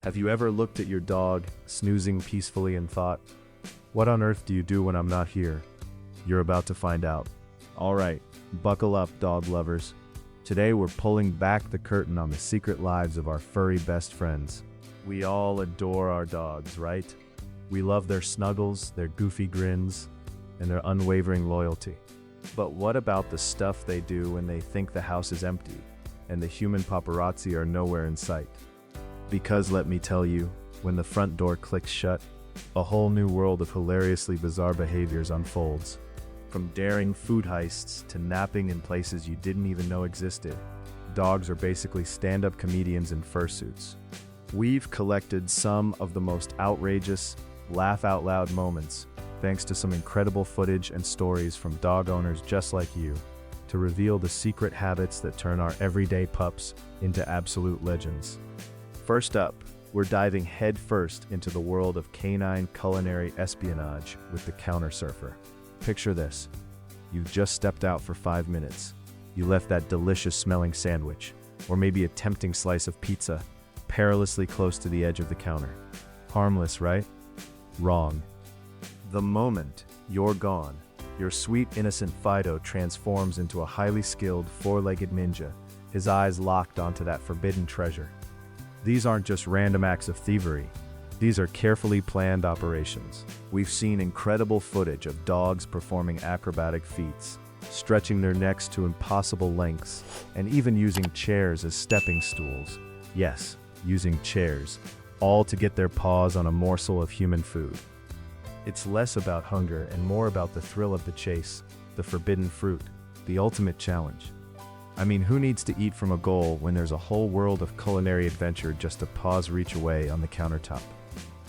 Have you ever looked at your dog, snoozing peacefully and thought, what on earth do you do when I'm not here? You're about to find out. Alright, buckle up, dog lovers. Today we're pulling back the curtain on the secret lives of our furry best friends. We all adore our dogs, right? We love their snuggles, their goofy grins, and their unwavering loyalty. But what about the stuff they do when they think the house is empty and the human paparazzi are nowhere in sight? Because let me tell you, when the front door clicks shut, a whole new world of hilariously bizarre behaviors unfolds. From daring food heists to napping in places you didn't even know existed, dogs are basically stand-up comedians in fursuits. We've collected some of the most outrageous, laugh-out-loud moments, thanks to some incredible footage and stories from dog owners just like you, to reveal the secret habits that turn our everyday pups into absolute legends. First up, we're diving headfirst into the world of canine culinary espionage with the counter surfer. Picture this. You've just stepped out for 5 minutes. You left that delicious smelling sandwich, or maybe a tempting slice of pizza, perilously close to the edge of the counter. Harmless, right? Wrong. The moment you're gone, your sweet, innocent Fido transforms into a highly skilled, four-legged ninja, his eyes locked onto that forbidden treasure. These aren't just random acts of thievery. These are carefully planned operations. We've seen incredible footage of dogs performing acrobatic feats, stretching their necks to impossible lengths, and even using chairs as stepping stools. Yes, using chairs, all to get their paws on a morsel of human food. It's less about hunger and more about the thrill of the chase, the forbidden fruit, the ultimate challenge. I mean, who needs to eat from a goal when there's a whole world of culinary adventure just a paw's reach away on the countertop?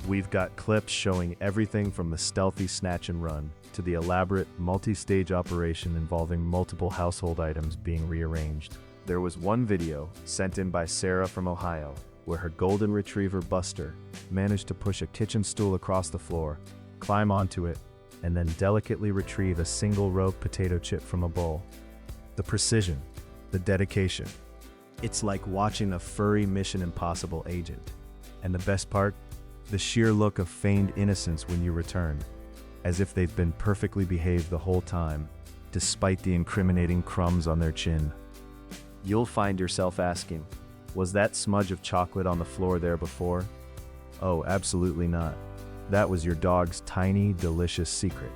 We've got clips showing everything from the stealthy snatch and run to the elaborate multi-stage operation involving multiple household items being rearranged. There was one video sent in by Sarah from Ohio where her golden retriever Buster managed to push a kitchen stool across the floor, climb onto it, and then delicately retrieve a single rogue potato chip from a bowl. The precision, the dedication. It's like watching a furry Mission Impossible agent. And the best part? The sheer look of feigned innocence when you return, as if they've been perfectly behaved the whole time, despite the incriminating crumbs on their chin. You'll find yourself asking, was that smudge of chocolate on the floor there before? Oh, absolutely not. That was your dog's tiny, delicious secret.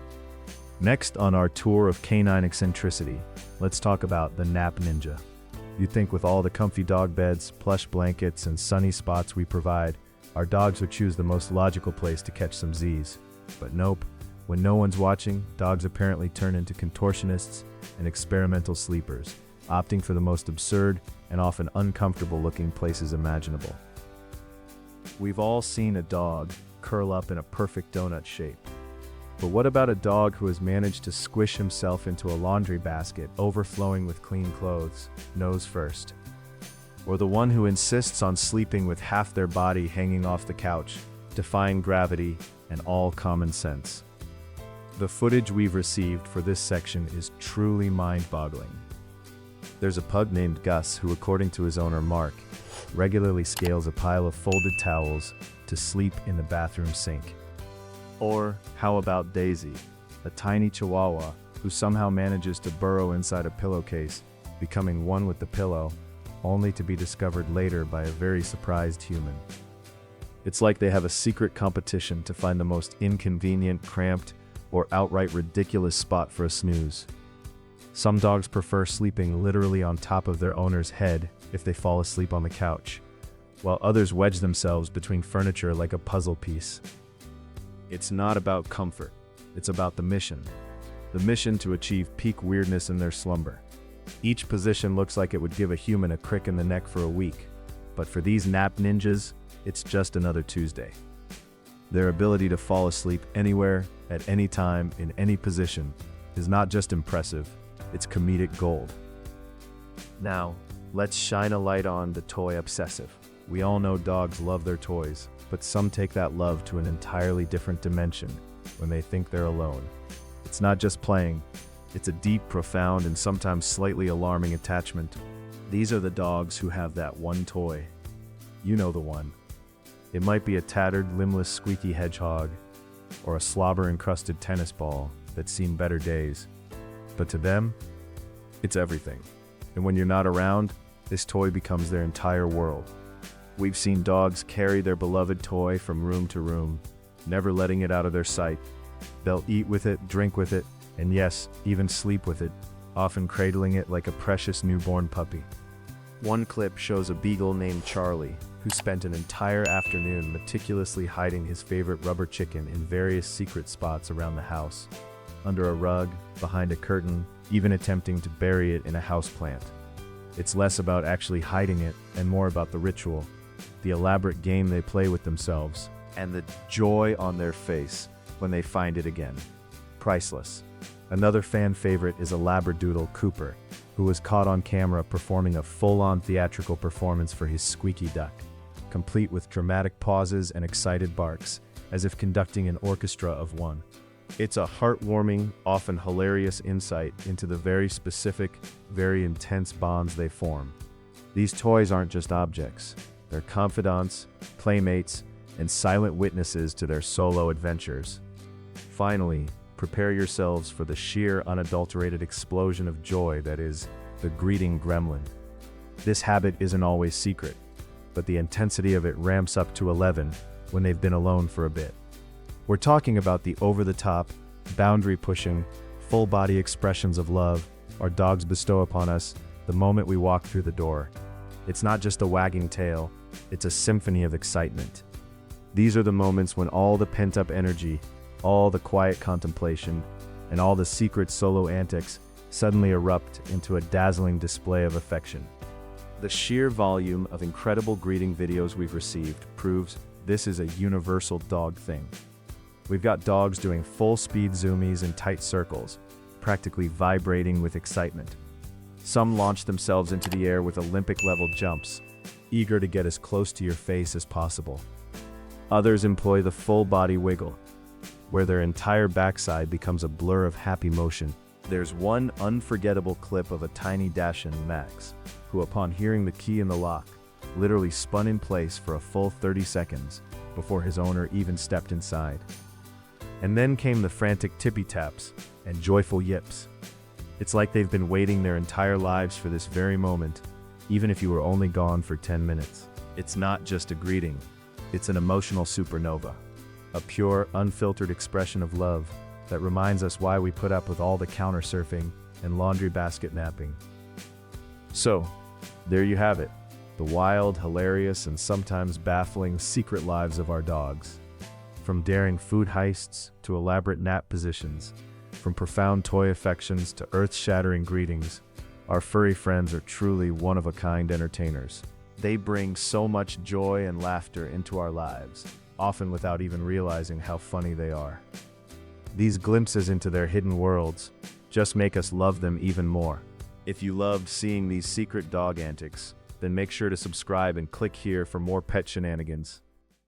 Next on our tour of canine eccentricity, let's talk about the nap ninja. You'd think with all the comfy dog beds, plush blankets, and sunny spots we provide, our dogs would choose the most logical place to catch some Z's. But nope, when no one's watching, dogs apparently turn into contortionists and experimental sleepers, opting for the most absurd and often uncomfortable looking places imaginable. We've all seen a dog curl up in a perfect donut shape. But what about a dog who has managed to squish himself into a laundry basket overflowing with clean clothes, nose first? Or the one who insists on sleeping with half their body hanging off the couch, defying gravity and all common sense? The footage we've received for this section is truly mind-boggling. There's a pug named Gus who, according to his owner Mark, regularly scales a pile of folded towels to sleep in the bathroom sink. Or how about Daisy, a tiny chihuahua who somehow manages to burrow inside a pillowcase, becoming one with the pillow, only to be discovered later by a very surprised human. It's like they have a secret competition to find the most inconvenient, cramped, or outright ridiculous spot for a snooze. Some dogs prefer sleeping literally on top of their owner's head if they fall asleep on the couch, while others wedge themselves between furniture like a puzzle piece. It's not about comfort, it's about the mission. The mission to achieve peak weirdness in their slumber. Each position looks like it would give a human a crick in the neck for a week, but for these nap ninjas, it's just another Tuesday. Their ability to fall asleep anywhere, at any time, in any position, is not just impressive, it's comedic gold. Now, let's shine a light on the toy obsessive. We all know dogs love their toys, but some take that love to an entirely different dimension when they think they're alone. It's not just playing, it's a deep, profound, and sometimes slightly alarming attachment. These are the dogs who have that one toy. You know the one. It might be a tattered, limbless, squeaky hedgehog, or a slobber-encrusted tennis ball that's seen better days. But to them, it's everything. And when you're not around, this toy becomes their entire world. We've seen dogs carry their beloved toy from room to room, never letting it out of their sight. They'll eat with it, drink with it, and yes, even sleep with it, often cradling it like a precious newborn puppy. One clip shows a beagle named Charlie, who spent an entire afternoon meticulously hiding his favorite rubber chicken in various secret spots around the house, under a rug, behind a curtain, even attempting to bury it in a houseplant. It's less about actually hiding it and more about the ritual, the elaborate game they play with themselves, and the joy on their face when they find it again. Priceless. Another fan favorite is a Labradoodle, Cooper, who was caught on camera performing a full-on theatrical performance for his squeaky duck, complete with dramatic pauses and excited barks, as if conducting an orchestra of one. It's a heartwarming, often hilarious insight into the very specific, very intense bonds they form. These toys aren't just objects. They're confidants, playmates, and silent witnesses to their solo adventures. Finally, prepare yourselves for the sheer, unadulterated explosion of joy that is the greeting gremlin. This habit isn't always secret, but the intensity of it ramps up to 11 when they've been alone for a bit. We're talking about the over-the-top, boundary-pushing, full-body expressions of love our dogs bestow upon us the moment we walk through the door. It's not just a wagging tail, it's a symphony of excitement. These are the moments when all the pent-up energy, all the quiet contemplation, and all the secret solo antics suddenly erupt into a dazzling display of affection. The sheer volume of incredible greeting videos we've received proves this is a universal dog thing. We've got dogs doing full-speed zoomies in tight circles, practically vibrating with excitement. Some launch themselves into the air with Olympic-level jumps, eager to get as close to your face as possible. Others employ the full-body wiggle, where their entire backside becomes a blur of happy motion. There's one unforgettable clip of a tiny Dachshund, Max, who upon hearing the key in the lock, literally spun in place for a full 30 seconds before his owner even stepped inside. And then came the frantic tippy taps and joyful yips. It's like they've been waiting their entire lives for this very moment, even if you were only gone for 10 minutes. It's not just a greeting, it's an emotional supernova. A pure, unfiltered expression of love that reminds us why we put up with all the counter surfing and laundry basket napping. So, there you have it, the wild, hilarious, and sometimes baffling secret lives of our dogs. From daring food heists to elaborate nap positions, from profound toy affections to earth-shattering greetings, our furry friends are truly one-of-a-kind entertainers. They bring so much joy and laughter into our lives, often without even realizing how funny they are. These glimpses into their hidden worlds just make us love them even more. If you loved seeing these secret dog antics, then make sure to subscribe and click here for more pet shenanigans.